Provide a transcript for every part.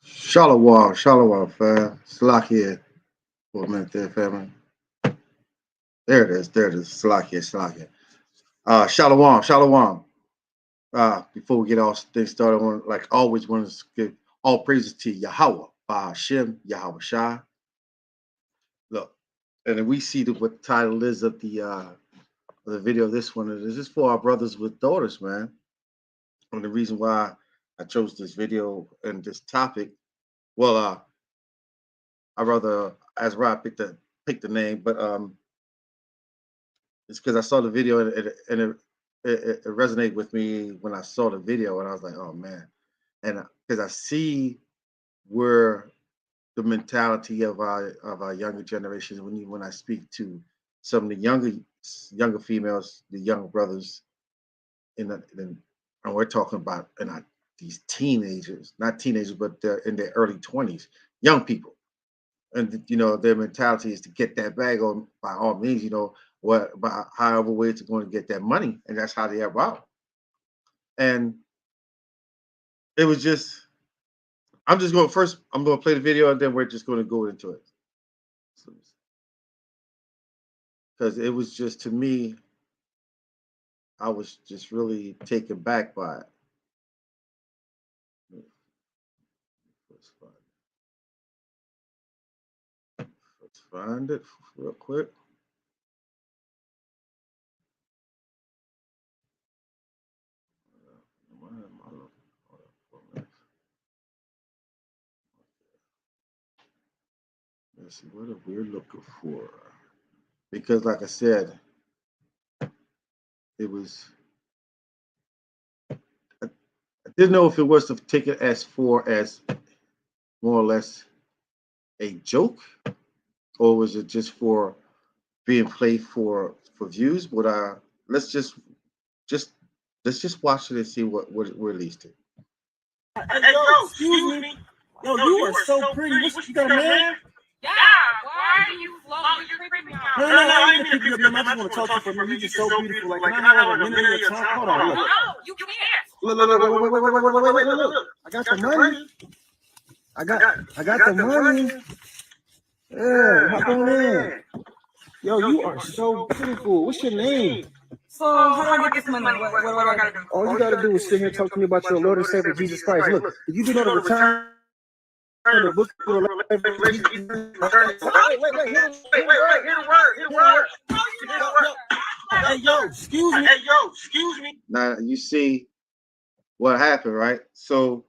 Shalom, fam. Slakia for a minute there, family. There it is. Slakia. Shalom. Before we get all things started, I want, like always, want to give all praises to Yahweh, Hashem, Yahweh Shai. Look, and then we see what the title is of the video of this one. This is for our brothers with daughters, man. And the reason why I chose this video and this topic, well, I rather as Rob picked the name, but it's because I saw the video and it resonated with me when I saw the video, and I was like, oh man, and because I see where the mentality of our younger generation, when I speak to some of the younger females, the young brothers, and we're talking about these teenagers, not teenagers, but they're in their early 20s, young people. And their mentality is to get that bag on by all means, by however way it's going to get that money, and that's how they are out. And it was just, I'm going to play the video, and then we're just going to go into it, because it was just, to me, I was just really taken back by it. Let's find it real quick. Let's see what we're looking for, because like I said, it was, I didn't know if it was to take it as more or less a joke, or was it just for being played for views. But let's just watch it and see what we're released to. Hey, yo, excuse me. Yo, you are so pretty. You got a man? Yeah, why are you flowing? You're creeping me out. No, I ain't gonna pick you up, man. I just want to talk to you for a minute. You're just so beautiful. Like, can I have a minute of your time? Hold on, look. No, you can't. Look. I got the money. I got the money. Yeah, hop on in. Yo, you are so beautiful. What's your name? So, how do I get this money? What do I gotta do? All you gotta do is sit here and talk to me about your Lord and Savior Jesus Christ. Look, if you do know the return, the book of Revelation. Wait, hear the word. Hey, yo, excuse me. Now you see what happened, right? So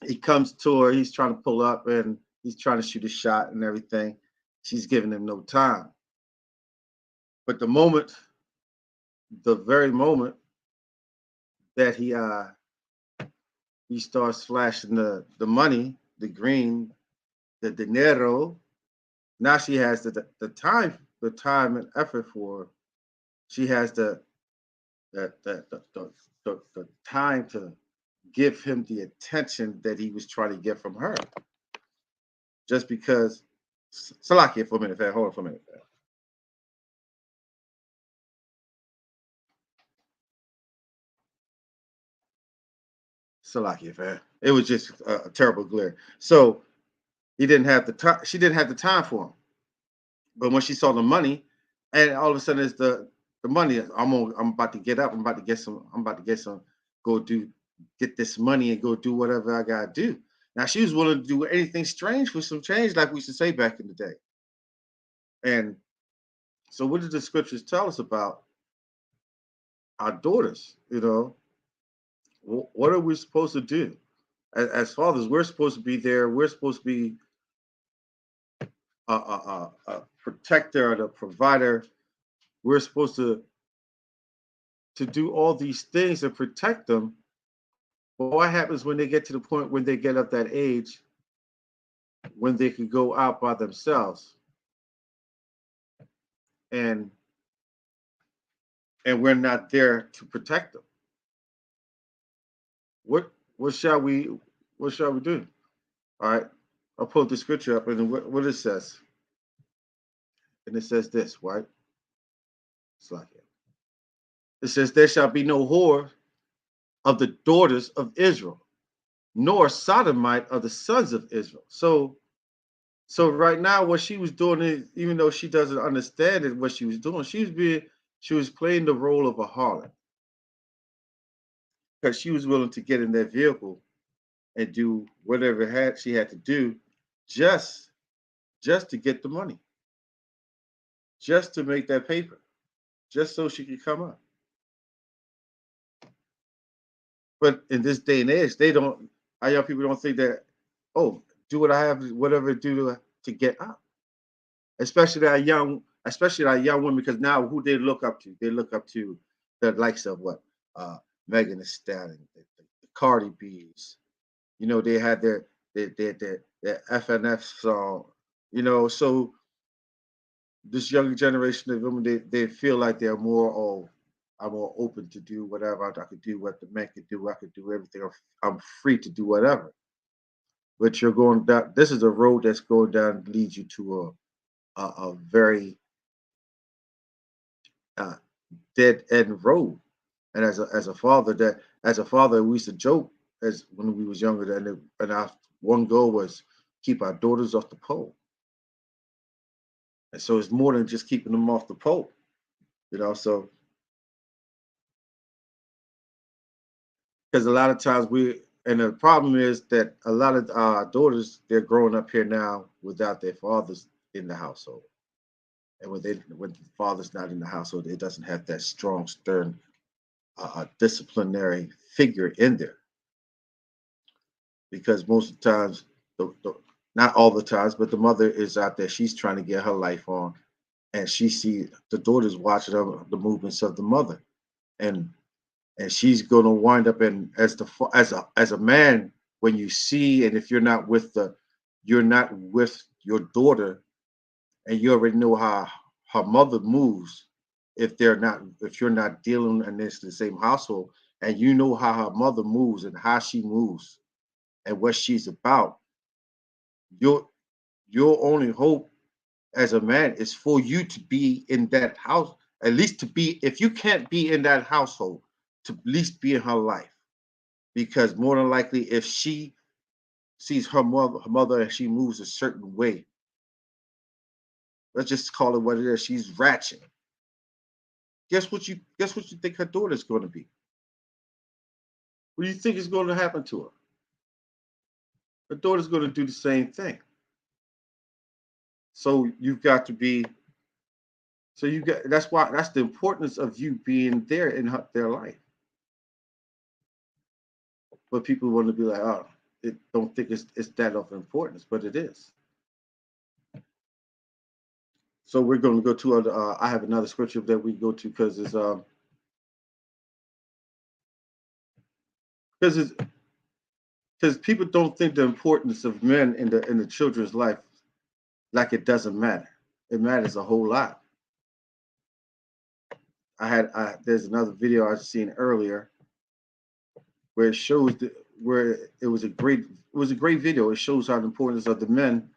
he comes to her, he's trying to pull up and he's trying to shoot a shot and everything. She's giving him no time. But the very moment that he starts flashing the money, the green, the dinero, now she has the time and effort for her. She has the time to give him the attention that he was trying to get from her. Just because, Salakia for a minute, fam. Hold on for a minute, fam. Salakia, man. It was just a terrible glare. So he didn't have the time. She didn't have the time for him. But when she saw the money, and all of a sudden it's the money. I'm about to get up. I'm about to get some. I'm about to get some. Get this money and go do whatever I gotta do. Now she was willing to do anything strange for some change, like we used to say back in the day. And so, what did the scriptures tell us about our daughters? You know, what are we supposed to do as fathers? We're supposed to be there. We're supposed to be a protector, the provider. We're supposed to do all these things and protect them. But what happens when they get to the point when they get up that age, when they can go out by themselves, and we're not there to protect them? What shall we do? All right, I'll pull the scripture up, and what it says, and it says this, right? It's like it says, "There shall be no whore of the daughters of Israel, nor sodomite of the sons of Israel." So right now, what she was doing is, even though she doesn't understand it, what she was doing, she was playing the role of a harlot, because she was willing to get in that vehicle and do whatever she had to do, just to get the money, just to make that paper, just so she could come up. But in this day and age, our young people don't think that, oh, do what I have, whatever to do to get up. Especially our young women, because now who they look up to? They look up to the likes of what? Megan Thee Stallion, the Cardi B's. You know, they had their FNF song. You know, so this younger generation of women, they feel like they're more, I'm more open to do whatever I could do, what the men could do. I could do everything. I'm free to do whatever. But you're going down. This is a road that's going down, leads you to a very uh, dead end road. And as a father, we used to joke as when we was younger, and our one goal was keep our daughters off the pole. And so it's more than just keeping them off the pole, you know. So because a lot of times and the problem is that a lot of our daughters, they're growing up here now without their fathers in the household. And when the father's not in the household, it doesn't have that strong, stern, disciplinary figure in there. Because most of the times, not all the times, but the mother is out there. She's trying to get her life on, and she sees the daughters watching the movements of the mother, and she's going to wind up in as a man, when you see, and if you're not with your daughter, and you already know how her mother moves, if you're not dealing in the same household, and you know how her mother moves and how she moves and what she's about, your only hope as a man is for you to be in that house, at least to be, if you can't be in that household, to at least be in her life. Because more than likely, if she sees her mother and she moves a certain way, let's just call it what it is, she's ratchet. Guess what you think her daughter's going to be? What do you think is going to happen to her? Her daughter's going to do the same thing. So you've got to be. So that's the importance of you being there in their life. But people want to be like, oh, don't think it's that of importance, but it is. So we're going to go to other. I have another scripture that we go to because people don't think the importance of men in the children's life, like it doesn't matter. It matters a whole lot. There's another video I've seen earlier where it shows where it was a great video. It shows how the importance of the men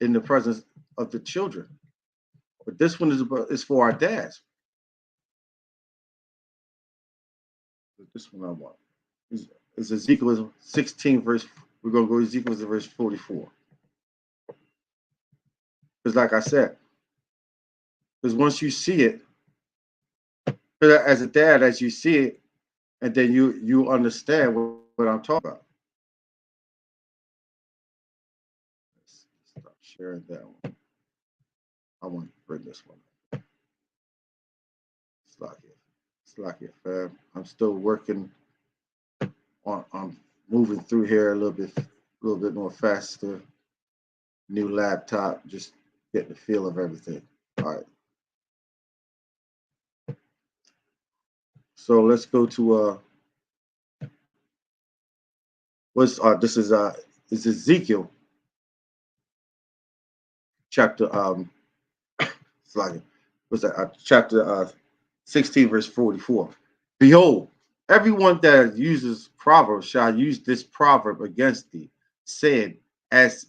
in the presence of the children. But this one is for our dads. This one I want. is Ezekiel 16 verse. We're gonna go Ezekiel verse 44. Because like I said, because once you see it, as a dad, as you see it, and then you understand what I'm talking about. Let's stop sharing that one. I want to bring this one up. It's like it, fam. I'm still working on moving through here a little bit more faster. New laptop, just getting the feel of everything. All right. So let's go to this is Ezekiel chapter it's like what's that chapter 16 verse 44. Behold, everyone that uses proverbs shall use this proverb against thee, saying, as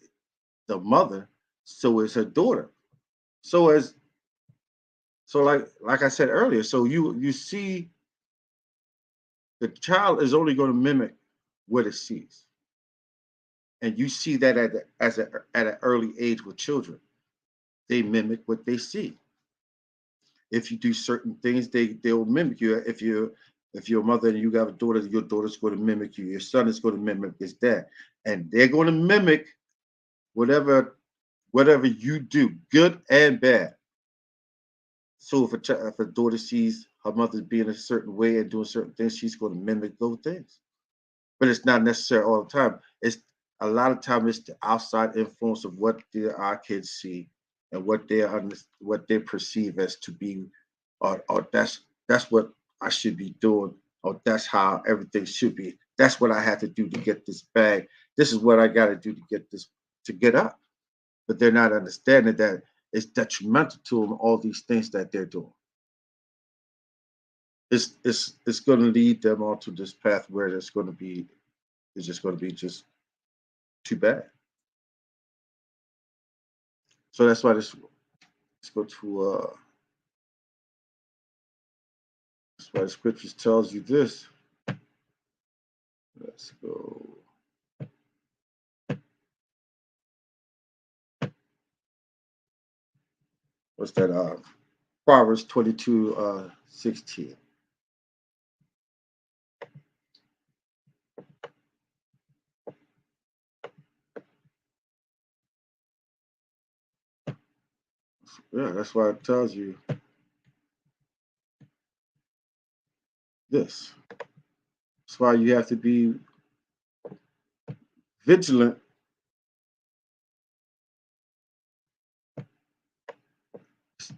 the mother, so is her daughter. So like I said earlier, so you see the child is only going to mimic what it sees. And you see that at an early age with children. They mimic what they see. If you do certain things, they'll mimic you. If you're a mother and you have a daughter, your daughter's going to mimic you. Your son is going to mimic his dad, and they're going to mimic whatever you do, good and bad. So if a daughter sees her mother being a certain way and doing certain things, she's going to mimic those things. But it's not necessary all the time. It's a lot of time it's the outside influence of what our kids see and what they perceive as to be, or that's what I should be doing, or that's how everything should be. That's what I have to do to get this bag. This is what I got to do to get this to get up. But they're not understanding that it's detrimental to them. All these things that they're doing. It's going to lead them onto this path where it's just going to be just too bad. So that's why let's go to that's why the scriptures tells you this. Let's go. What's that? Proverbs 22, 16. Yeah, that's why it tells you this. That's why you have to be vigilant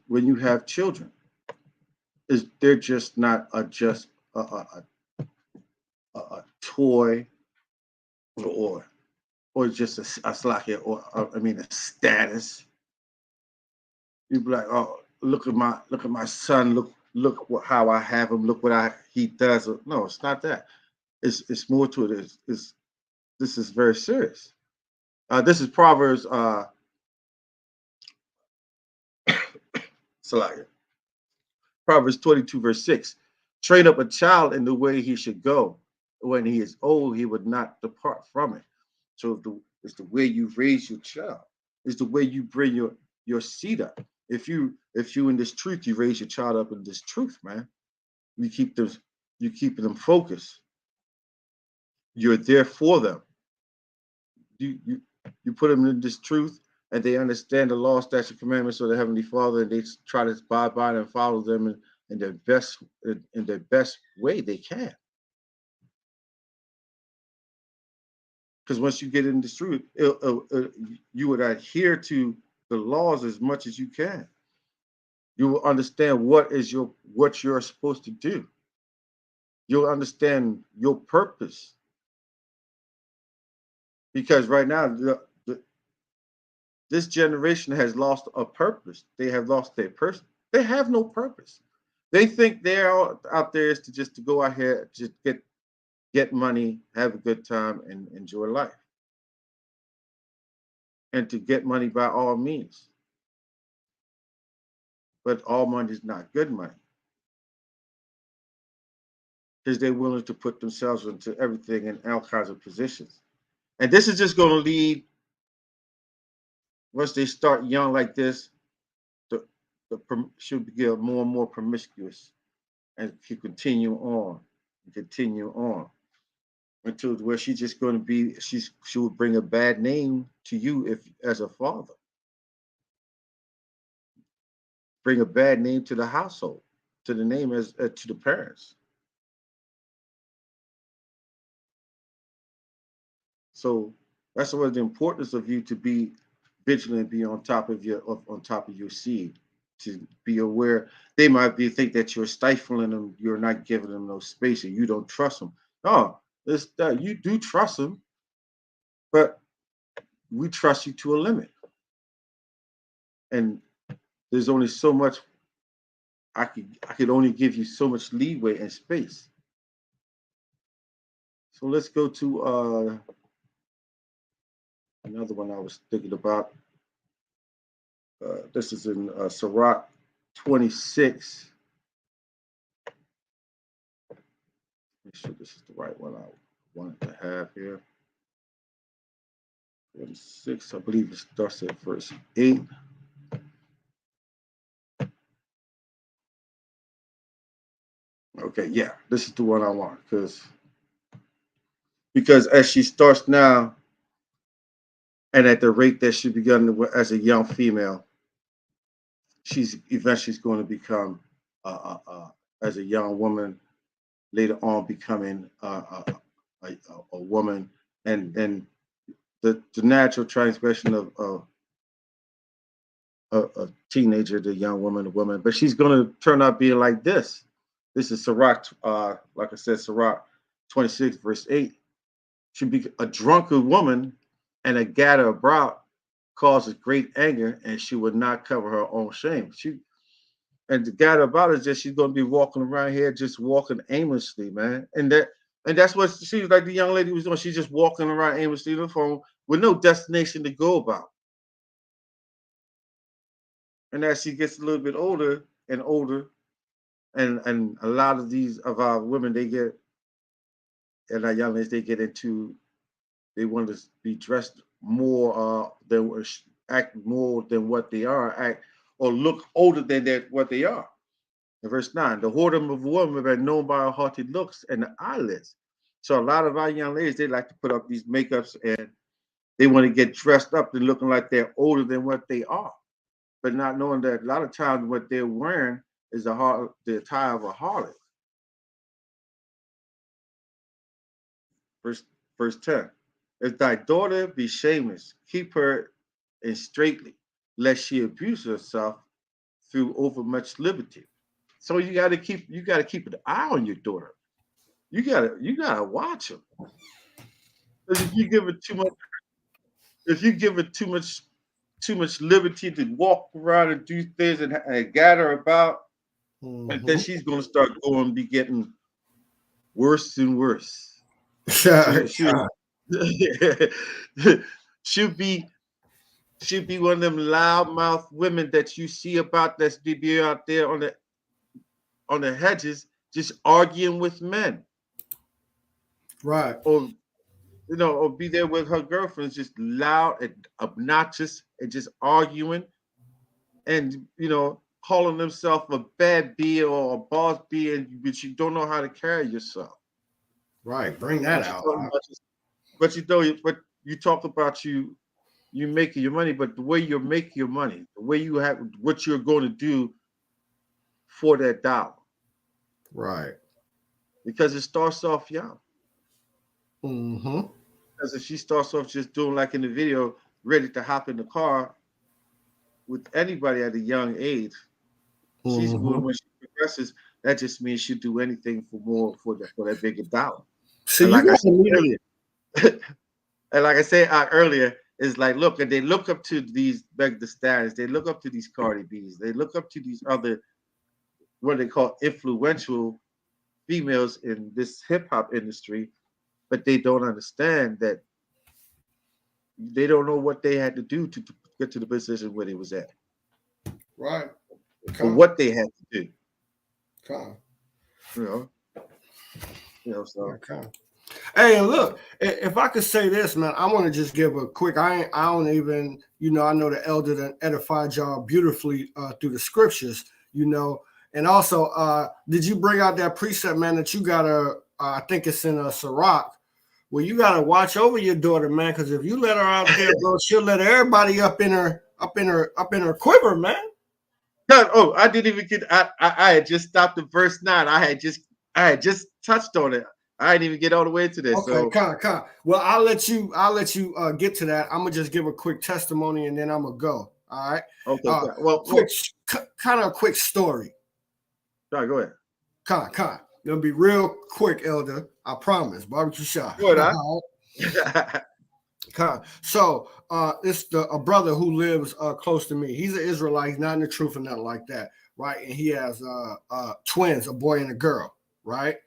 when you have children. Is they're just not just a toy or just a slack or I mean a status. You'd be like, oh, look at my son. Look how I have him. Look what he does. No, it's not that. It's more to it. This is very serious. This is Proverbs Salakia. Proverbs 22 verse 6. Train up a child in the way he should go. When he is old, he would not depart from it. So it's the way you raise your child. It's the way you bring your seed up. If you in this truth, you raise your child up in this truth, man. You keep them focused. You're there for them. You put them in this truth, and they understand the law, statute, commandments of the Heavenly Father, and they try to abide by and follow them in their best way they can. Because once you get in this truth, you would adhere to the laws as much as you can. You will understand what you're supposed to do. You'll understand your purpose. Because right now, this generation has lost a purpose. They have lost their person. They have no purpose. They think they're out there is to go out here, just get money, have a good time, and enjoy life. And to get money by all means. But all money is not good money. because they're willing to put themselves into everything in all kinds of positions. And this is just going to lead, once they start young like this, the, should get more and more promiscuous and continue on and continue on until where she's just going to be, she will bring a bad name to you if as a father, bring a bad name to the household, to the name as to the parents. So that's what the importance of you to be vigilant, be on top of on top of your seed, to be aware. They might think that you're stifling them, you're not giving them no space, and you don't trust them. No, it's that you do trust them, but we trust you to a limit, and there's only so much I could only give you so much leeway and space. So let's go to another one I was thinking about. This is in Sirach 26. Make sure this is the right one I wanted to have here. 26, I believe it starts at verse 8. Okay, yeah, this is the one I want because as she starts now, and at the rate that she began as a young female, she's eventually going to become, as a young woman, later on becoming a woman, and the natural transgression of a teenager, the young woman, the woman, but she's going to turn out being like this. This is Sirach, like I said, Sirach 26, verse 8. She'll be a drunken woman, and a gatter about causes great anger, and she would not cover her own shame. And the gatter about is just she's going to be walking around here, just walking aimlessly, man. And that's what she was like. The young lady was doing. She's just walking around aimlessly on the phone with no destination to go about. And as she gets a little bit older and older, and a lot of these of our women, and our young ladies, they want to be dressed more act more than what they are, act or look older than what they are. In verse 9, the whoredom of a woman are known by her haughty looks and the eyelids. So a lot of our young ladies, they like to put up these makeups and they want to get dressed up and looking like they're older than what they are, but not knowing that a lot of times what they're wearing is the attire of a harlot. Verse, verse 10. If thy daughter be shameless, keep her in straitly, lest she abuse herself through overmuch liberty. So you got to keep an eye on your daughter. You gotta watch them. Because if you give it too much liberty to walk around and do things and gather about, and then she's gonna start going be getting worse and worse. She'll be one of them loudmouth women that you see about that's be out there on the hedges just arguing with men. Right. Or or be there with her girlfriends, just loud and obnoxious and just arguing and calling themselves a bad bee or a boss bee, but you don't know how to carry yourself. Right. Bring that out. But you talk about you making your money, but the way you're making your money, the way you have what you're going to do for that dollar. Right. Because it starts off young. Mm-hmm. Because if she starts off just doing like in the video, ready to hop in the car with anybody at a young age, she's when she progresses, that just means she'll do anything for that bigger dollar. So and like I said earlier, and like I said earlier, is like look, and they look up to these the Stallions, they look up to these Cardi B's, they look up to these other what they call influential females in this hip hop industry, but they don't understand that they don't know what they had to do to get to the position where they was at. Right. Or what they had to do. Come. You know. So Okay. Hey, and look, if I could say this, man, I want to just give a quick. I don't even, I know the elder that edified y'all beautifully through the scriptures, and also, did you bring out that precept, man, that you gotta? I think it's in a Sirach, where you gotta watch over your daughter, man, because if you let her out there, bro, she'll let everybody up in her quiver, man. God, oh, I didn't even get. I had just stopped at verse 9. I had just touched on it. I didn't even get all the way to this. Okay, con. Well, I'll let you get to that. I'm gonna just give a quick testimony and then I'm gonna go. All right. Okay. Well, kind of a quick story. Sorry, go ahead. Con. It'll be real quick, Elder. I promise. Barbecue shop. Go ahead. Con. So, it's a brother who lives close to me. He's an Israelite, not in the truth or nothing like that, right? And he has twins, a boy and a girl, right?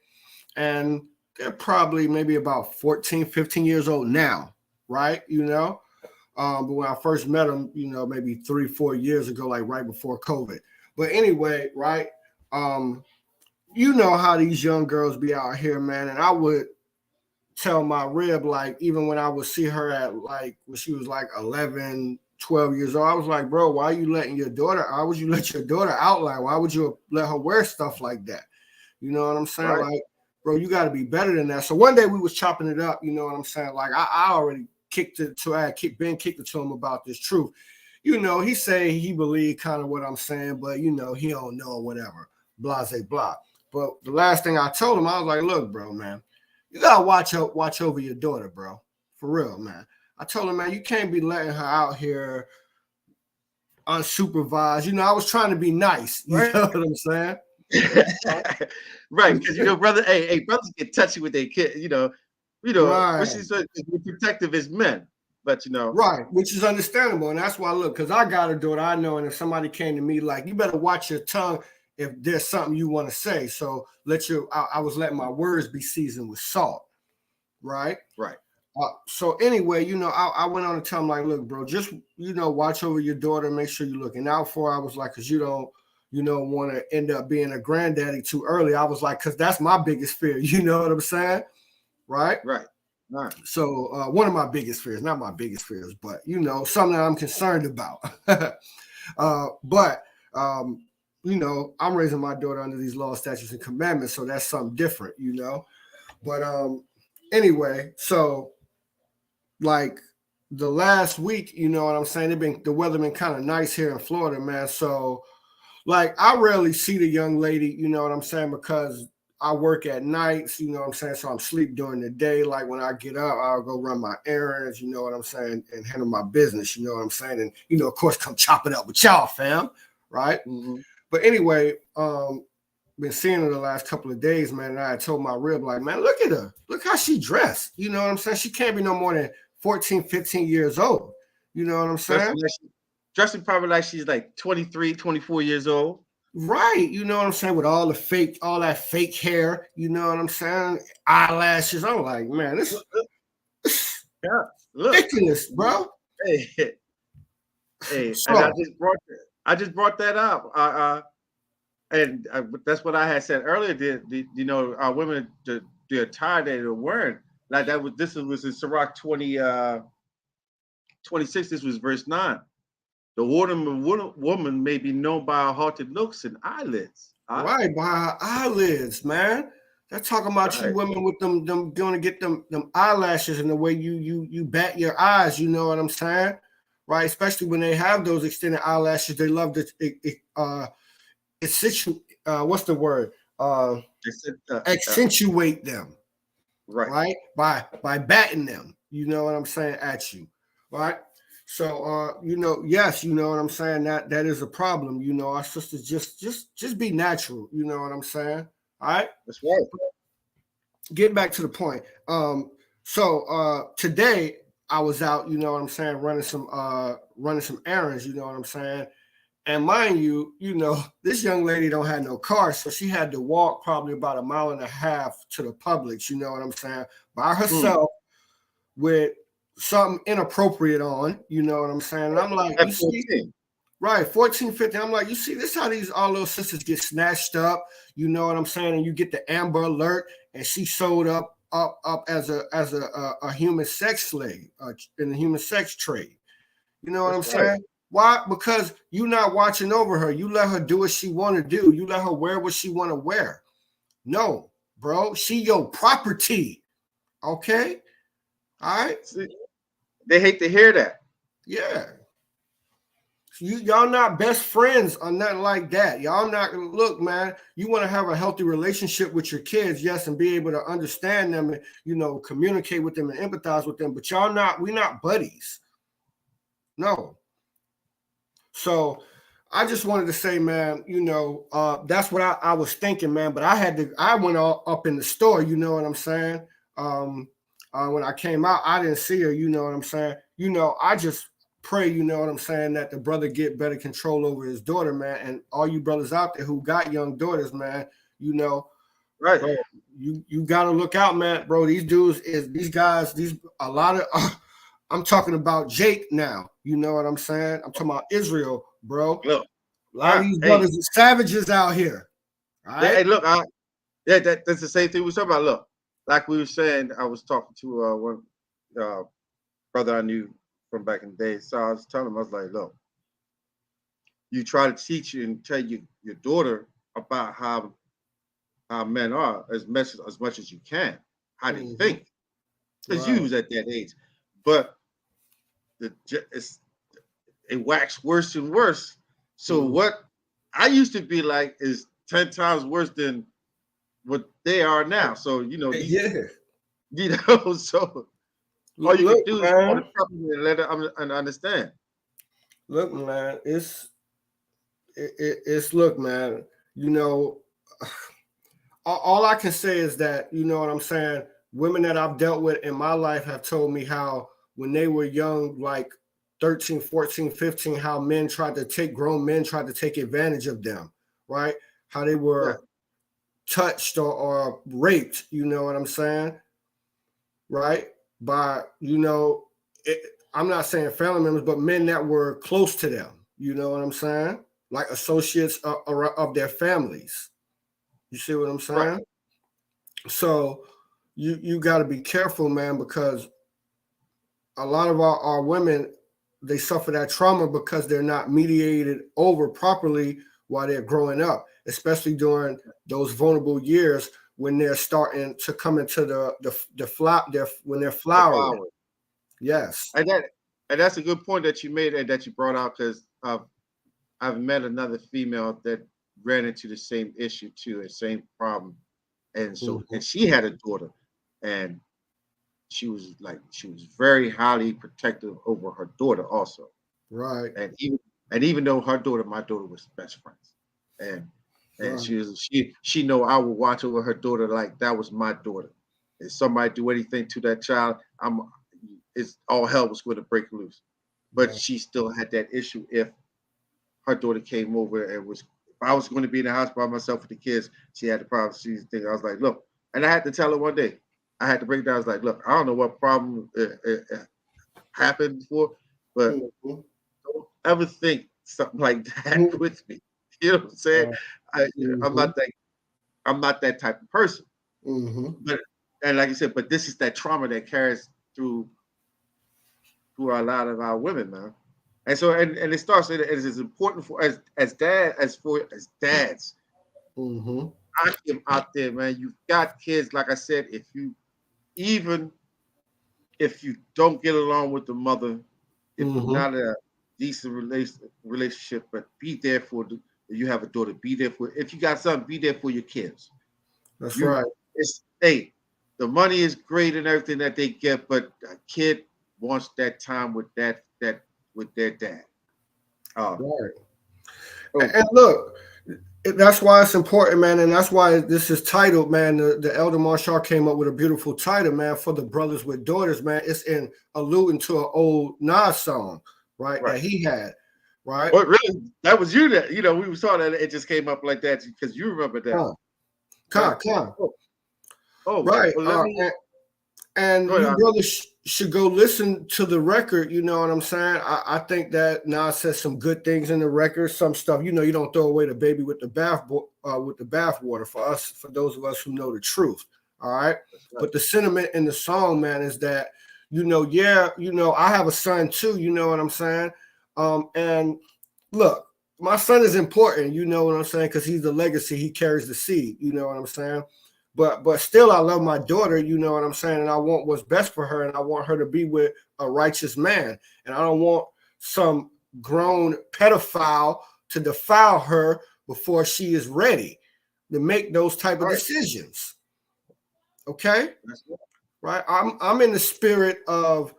And they're probably maybe about 14, 15 years old now, right? But when I first met them, maybe 3-4 years ago, like right before COVID. But anyway, right? You know how these young girls be out here, man. And I would tell my rib, like, even when I would see her at like when she was like 11, 12 years old, I was like, bro, why would you let your daughter outline? Why would you let her wear stuff like that? You know what I'm saying? Right. Like, bro, you got to be better than that. So one day we was chopping it up, you know what I'm saying? Like, I already kicked it to him about this truth. He say he believed kind of what I'm saying, but he don't know, whatever, blah, blah. But the last thing I told him, I was like, look, bro, man, you gotta watch over your daughter, bro, for real, man. I told him, man, you can't be letting her out here unsupervised. I was trying to be nice. You know what I'm saying? Right, because brother, hey, brothers get touchy with their kids, right. which is protective as men, but right, which is understandable, and that's why because I got a daughter, I know, and if somebody came to me like, you better watch your tongue if there's something you want to say, so I was letting my words be seasoned with salt, right. So anyway, I went on to tell him like, look, bro, just watch over your daughter, make sure you're looking out for her. I was like, because you don't want to end up being a granddaddy too early. I was like, because that's my biggest fear. You know what I'm saying? Right. So one of my biggest fears, not my biggest fears, but something that I'm concerned about. But I'm raising my daughter under these laws, statutes, and commandments, so that's something different, But anyway, so like the last week, you know what I'm saying? The weather been kind of nice here in Florida, man. So like I rarely see the young lady, you know what I'm saying, because I work at nights, you know what I'm saying? So I'm sleep during the day. Like when I get up, I'll go run my errands, you know what I'm saying, and handle my business, you know what I'm saying? And of course, come chop it up with y'all, fam. Right. Mm-hmm. But anyway, been seeing her the last couple of days, man. And I told my rib, like, man, look at her. Look how she dressed. You know what I'm saying? She can't be no more than 14, 15 years old. You know what I'm saying? Dressing probably like she's like 23, 24 years old. Right. You know what I'm saying? With all that fake hair, you know what I'm saying? Eyelashes. I'm like, man, this is ridiculous, bro. Hey, so, and I just brought that up. And that's what I had said earlier. Our women, the attire they were wearing, like that was in Sirach 26. This was verse 9. The woman may be known by her halted looks and eyelids. Right, by her eyelids, man. They're talking about you women with them going to get them eyelashes and the way you bat your eyes. You know what I'm saying? Right, especially when they have those extended eyelashes, they love to what's the word? Accentuate them. Right? By batting them. You know what I'm saying? At you. Right? So yes, you know what I'm saying? That is a problem. Our sisters just be natural, you know what I'm saying? All right. That's right. Getting back to the point. So today I was out, you know what I'm saying, running some errands, you know what I'm saying? And mind you, this young lady don't have no car, so she had to walk probably about 1.5 miles to the Publix, you know what I'm saying, by herself with something inappropriate on, you know what I'm saying? And I'm like, you see, right, 14, 15. I'm like, you see, this is how all little sisters get snatched up, you know what I'm saying? And you get the Amber Alert, and she showed up as a human sex slave in the human sex trade. You know what I'm saying? Why? Because you're not watching over her. You let her do what she want to do. You let her wear what she want to wear. No, bro, she your property. Okay, all right. See, they hate to hear that. Yeah. Y'all not best friends or nothing like that. Y'all not gonna look, man. You want to have a healthy relationship with your kids, yes, and be able to understand them and communicate with them and empathize with them. But we're not buddies. No. So I just wanted to say, man, that's what I was thinking, man. But I went all up in the store, you know what I'm saying? When I came out, I didn't see her, you know what I'm saying? I just pray, you know what I'm saying, that the brother get better control over his daughter, man. And all you brothers out there who got young daughters, man, right? Bro, you gotta look out, man, bro. These dudes a lot of I'm talking about Jake now. You know what I'm saying? I'm talking about Israel, bro. Look, a lot of these brothers are savages out here. All right? Hey, look, that's the same thing we were talking about. Look, like we were saying, I was talking to one brother I knew from back in the day. So I was telling him, I was like, look, you try to teach and tell your daughter about how men are as much as you can, how they think, because you was at that age. But it waxed worse and worse. So what I used to be like is 10 times worse than what they are now. So so all you can do is call the company and let them understand. Look, man, it's look, man. All I can say is that, you know what I'm saying, women that I've dealt with in my life have told me how when they were young, like 13, 14, 15, how grown men tried to take advantage of them, right? How they were touched or raped, you know what I'm saying? Right? By, I'm not saying family members, but men that were close to them, you know what I'm saying? Like associates of their families. You see what I'm saying? Right. So you got to be careful, man, because a lot of our women, they suffer that trauma because they're not mediated over properly while they're growing up, especially during those vulnerable years when they're starting to come into when they're flowering. Yes. And that's a good point that you made and that you brought out, because I've met another female that ran into the same issue too, the same problem. And so and she had a daughter, and she was very highly protective over her daughter also. Right. And even though my daughter was best friends. And she know I would watch over her daughter like that was my daughter. If somebody do anything to that child, it's all hell was going to break loose. But she still had that issue if her daughter came over and if I was going to be in the house by myself with the kids, she had the problem. I was like, look, and I had to tell her one day, I had to break down. I was like, look, I don't know what problem happened before, but don't ever think something like that with me. You know what I'm saying? I'm not that type of person. But and like you said, but this is that trauma that carries through a lot of our women, man. And so and it starts. It is important for as dads. I am out there, man. You've got kids. Like I said, if you don't get along with the mother, if you're not in a decent relationship, but be there for you have a daughter, be there for. If you got something, be there for your kids. That's right. The money is great and everything that they get, but a kid wants that time with with their dad. Right. And look, that's why it's important, man, and that's why this is titled, man. The Elder Marshall came up with a beautiful title, man, for the brothers with daughters, man. It's in alluding to an old Nas song, right? That he had, right? But really, that was you that we saw that it just came up like that because you remember that. Come. Oh, right. Well, and you brothers should go listen to the record. You know what I'm saying? I think that Nas says some good things in the record. Some stuff, you don't throw away the baby with the bath water. For those of us who know the truth, All right. That's right. But the sentiment in the song, man, is that, I have a son too, you know what I'm saying? And look, my son is important, you know what I'm saying, because he's the legacy, he carries the seed, you know what I'm saying? But still, I love my daughter, you know what I'm saying, and I want what's best for her, and I want her to be with a righteous man, and I don't want some grown pedophile to defile her before she is ready to make those type of decisions. Okay, right? I'm in the spirit of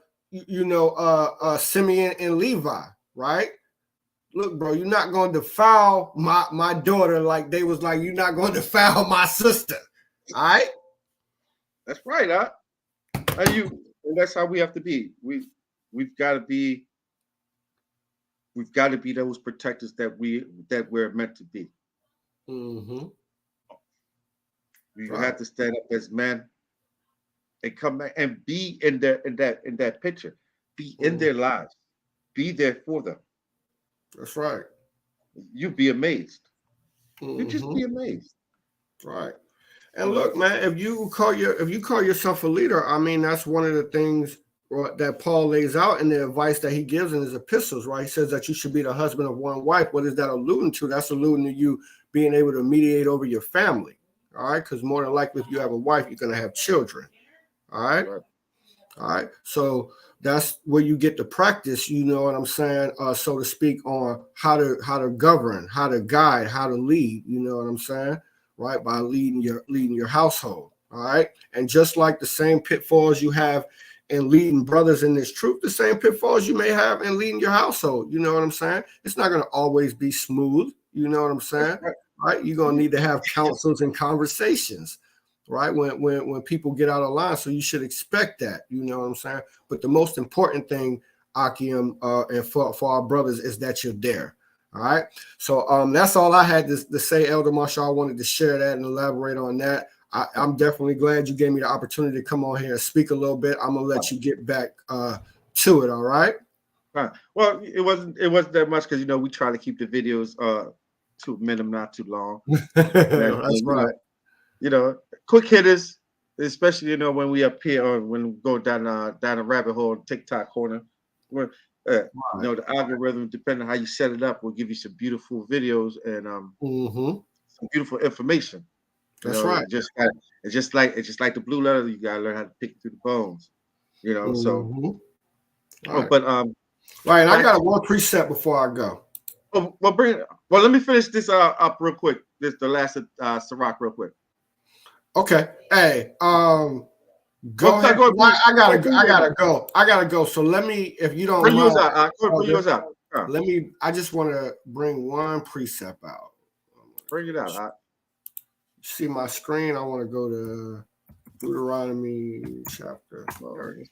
Simeon and Levi, right? Look, bro, you're not going to defile my daughter like they was like, you're not going to defile my sister. All right. That's right, huh? And that's how we have to be. We've got to be those protectors that we're meant to be. Mm-hmm. We have to stand up as men and come back and be in that picture, be in their lives, be there for them. That's right. You'd be amazed. Mm-hmm. You'd just be amazed. Right. And look, man, if you call yourself a leader, I mean, that's one of the things that Paul lays out in the advice that he gives in his epistles, right? He says that you should be the husband of one wife. What is that alluding to? That's alluding to you being able to mediate over your family, all right? Because more than likely, if you have a wife, you're going to have children, all right? All right. So that's where you get to practice, you know what I'm saying, so to speak, on how to govern, how to guide, how to lead, you know what I'm saying? Right, by leading your household. All right. And just like the same pitfalls you have in leading brothers in this truth, the same pitfalls you may have in leading your household. You know what I'm saying? It's not going to always be smooth. You know what I'm saying? Right. You're going to need to have counsels and conversations, right? When people get out of line. So you should expect that. You know what I'm saying? But the most important thing, Akim, and for our brothers, is that you're there. All right. So that's all I had to say, Elder Marshall. I wanted to share that and elaborate on that. I'm definitely glad you gave me the opportunity to come on here and speak a little bit. I'm gonna let you get back to it. All right. Well, it wasn't that much because we try to keep the videos to a minimum, not too long. That's right. Quick hitters, especially when we up here or when we go down a rabbit hole, TikTok corner. Where the algorithm, depending on how you set it up, will give you some beautiful videos and some beautiful information. That's right. It's just like the blue letter. You gotta learn how to pick through the bones. So. Right. But right. And I got one precept before I go. Well, let me finish this up real quick. This the last Sirach real quick. Okay. Hey. Go ahead. I gotta go. So let me, if you don't bring mind, yours out. I just want to bring one precept out. Bring it out. See my screen. I want to go to Deuteronomy chapter 30.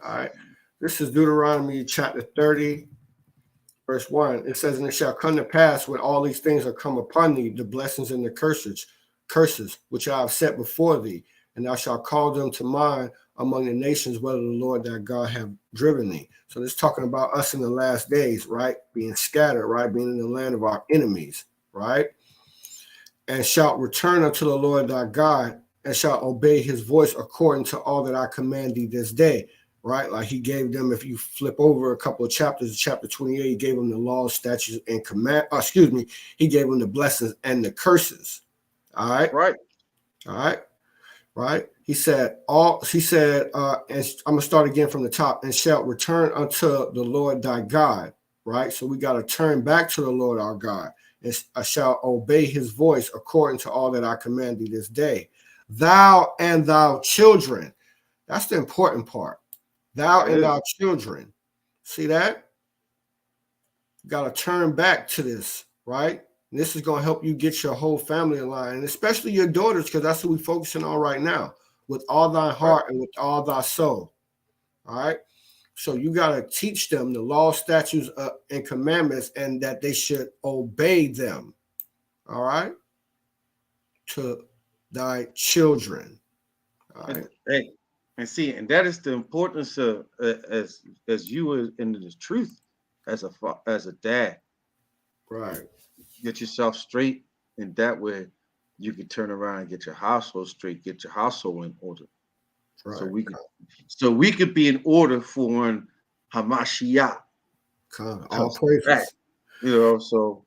All right. This is Deuteronomy chapter 30, verse 1. It says, "And it shall come to pass when all these things are come upon thee, the blessings and the curses, which I have set before thee, and thou shalt call them to mind among the nations, whether the Lord thy God have driven thee." So this is talking about us in the last days, right? Being scattered, right? Being in the land of our enemies, right? "And shalt return unto the Lord thy God, and shalt obey his voice according to all that I command thee this day." Right? Like he gave them, if you flip over a couple of chapters, chapter 28, he gave them the laws, statutes, and he gave them the blessings and the curses. All right. Right. All right. Right. He said, and I'm gonna start again from the top, "And shalt return unto the Lord thy God." Right. So we got to turn back to the Lord our God, and shall obey his voice according to all that I command thee this day. "Thou and thy children." That's the important part. "Thou and thy children." See that? You got to turn back to this, right? And this is going to help you get your whole family in line, and especially your daughters, because that's what we're focusing on right now. "With all thy heart and with all thy soul." All right. So you got to teach them the law, statutes, and commandments, and that they should obey them. All right. "To thy children." All right. Hey, and that is the importance of as you in the truth as a dad. Right. Get yourself straight in that way. you can turn around and get your household straight, get your household in order. Right. So we could be in order for when Hamashiach All comes praises. back. You know, so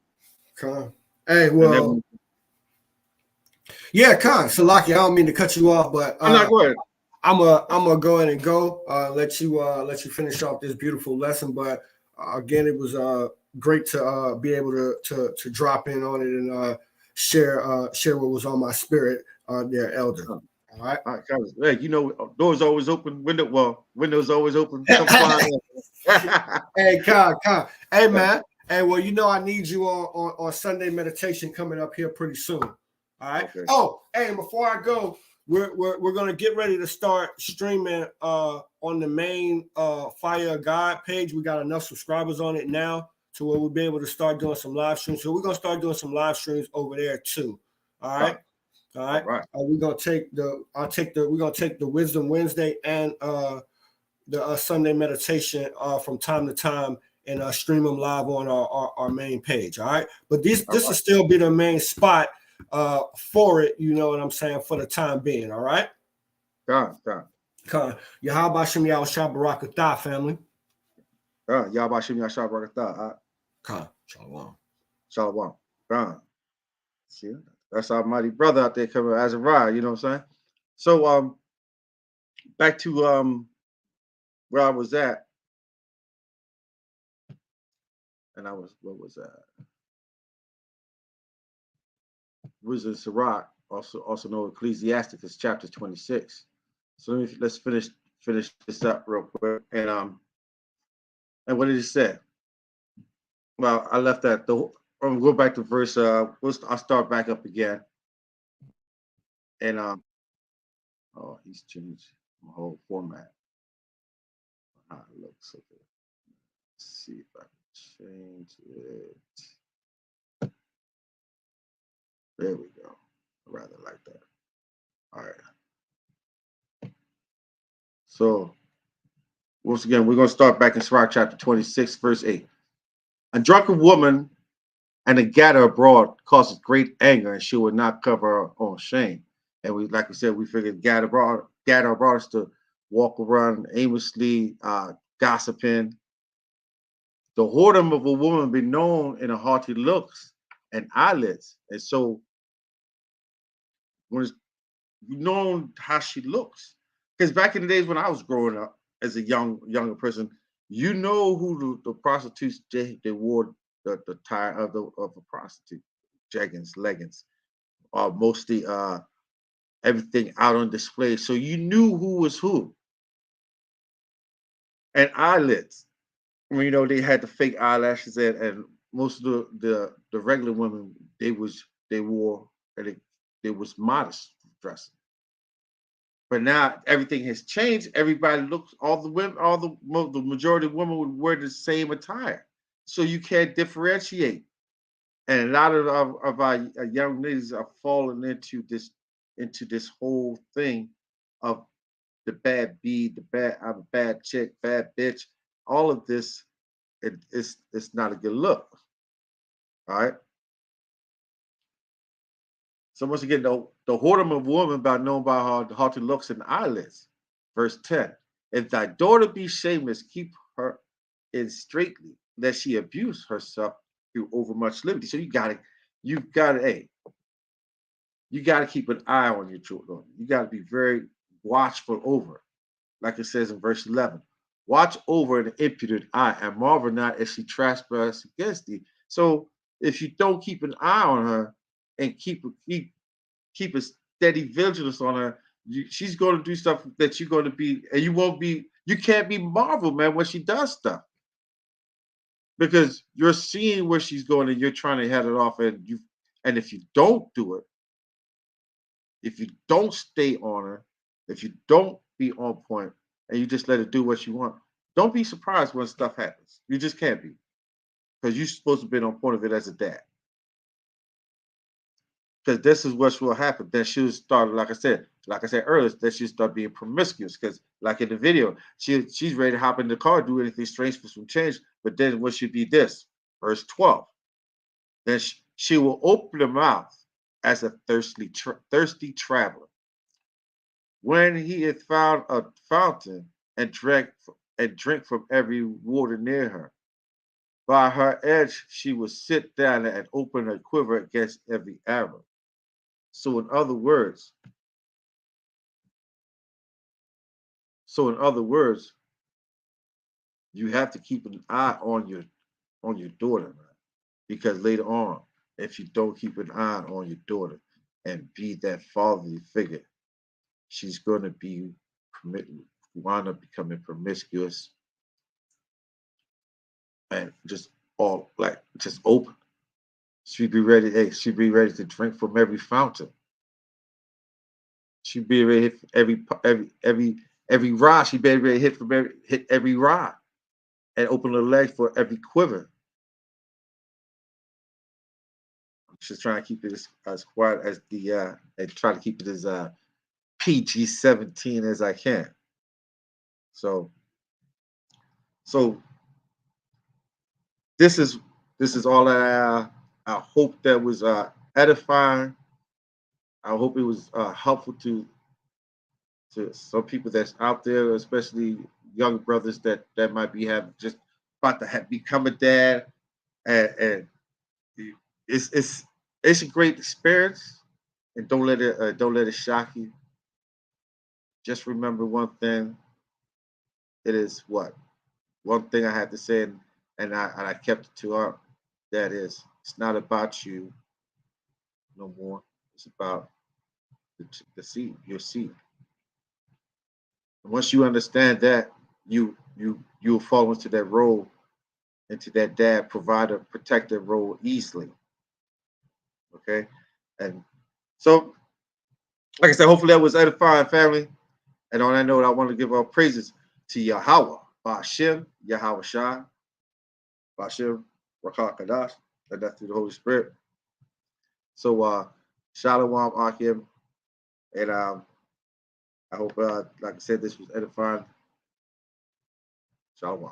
hey, well, yeah, Salaki, I don't mean to cut you off, but I'm not going. I'm gonna go ahead and go. Let you finish off this beautiful lesson. But again, it was great to be able to drop in on it and share what was on my spirit there, Elder. All right. Hey, you know, doors always open. Windows always open. Come fly in. Hey, Con. Hey, man. Hey, well, you know I need you on Sunday meditation coming up here pretty soon. All right. Okay. Oh, hey, before I go, we're gonna get ready to start streaming on the main Fire of God page. We got enough subscribers on it now to where we'll be able to start doing some live streams. So we're gonna start doing some live streams over there too. All right. All right. We're gonna take the Wisdom Wednesday and the Sunday meditation from time to time and stream them live on our main page. All right. But this will still be the main spot for it, you know what I'm saying, for the time being. All right. Con. Yahweh Shem Yahushua Barakatah, family. Yahweh Shem Yahushua Barakatah. Con. Shalom. Shalom. Con. See, that's our mighty brother out there coming as a ride, you know what I'm saying? So back to where I was at. And what was that? Was in Sirach, also known Ecclesiasticus, chapter 26. So let's finish this up real quick. And what did it say? Well, I left that. I'm go back to verse. I'll start back up again. And oh, he's changed my whole format. How it looks. Okay. Let's see if I can change it. There we go. I rather like that. All right. So once again, we're going to start back in Sirach chapter 26, verse 8. A drunken woman and a gatter abroad causes great anger, and she will not cover her own shame. And we said, we figured gatter abroad is to walk around aimlessly, gossiping. The whoredom of a woman be known in her haughty looks and eyelids. And so when it's known how she looks, because back in the days when I was growing up as a younger person, you know who the prostitutes they wore the attire of a prostitute, jeggings, leggings, mostly everything out on display. So you knew who was who. And eyelids. You know, they had the fake eyelashes and most of the regular women they wore and they was modest dressing. But now everything has changed. Everybody looks, the majority of women would wear the same attire. So you can't differentiate. And a lot of our young ladies are falling into this whole thing of the bad bee, I'm a bad chick, bad bitch. All of this, it's not a good look. All right. So once again, the whoredom of woman by known by her haughty looks and eyelids. Verse 10. If thy daughter be shameless, keep her in straitly, lest she abuse herself through overmuch liberty. So you gotta keep an eye on your children. You gotta be very watchful over. Like it says in verse 11. Watch over an impudent eye and marvel not if she trespass against thee. So if you don't keep an eye on her and keep a steady vigilance on her, she's going to do stuff that you're going to be, and you can't be marveled, man, when she does stuff. Because you're seeing where she's going and you're trying to head it off, and if you don't do it, if you don't stay on her, if you don't be on point, and you just let her do what you want, don't be surprised when stuff happens. You just can't be. Because you're supposed to be on point of it as a dad. Because this is what will happen. Then she'll start, like I said earlier, that she'll start being promiscuous. Because, like in the video, she's ready to hop in the car, do anything strange for some change. But then what should be this? Verse 12. Then she will open her mouth as a thirsty traveler. When he had found a fountain and drank from every water near her, by her edge she would sit down and open her quiver against every arrow. So in other words, you have to keep an eye on your daughter, man. Because later on, if you don't keep an eye on your daughter and be that fatherly figure, she's going to wind up becoming promiscuous and just all like just open. She'd be ready. Hey, she'd be ready to drink from every fountain. She'd be ready to hit every rod. She'd be ready to hit every rod and open her legs for every quiver. I'm just trying to keep it as quiet as and try to keep it as PG-17 as I can. So this is all that I hope that was edifying. I hope it was helpful to some people that's out there, especially young brothers that might be just about to become a dad, and it's a great experience, and don't let it shock you. Just remember one thing. It is what one thing I had to say, and I kept it to her. That is, it's not about you no more. It's about the seed, your seed. And once you understand that, you'll fall into that role, into that dad, provider, protector role easily. Okay, and so like I said, hopefully that was edifying, family. And on that note, I want to give our praises to Yahweh, Ba'ashem, Yahweh Shai, Ba'ashem, Rakah Kadash, and that's through the Holy Spirit. So, Shalom, Akim, and I hope, like I said, this was edifying. Shalom.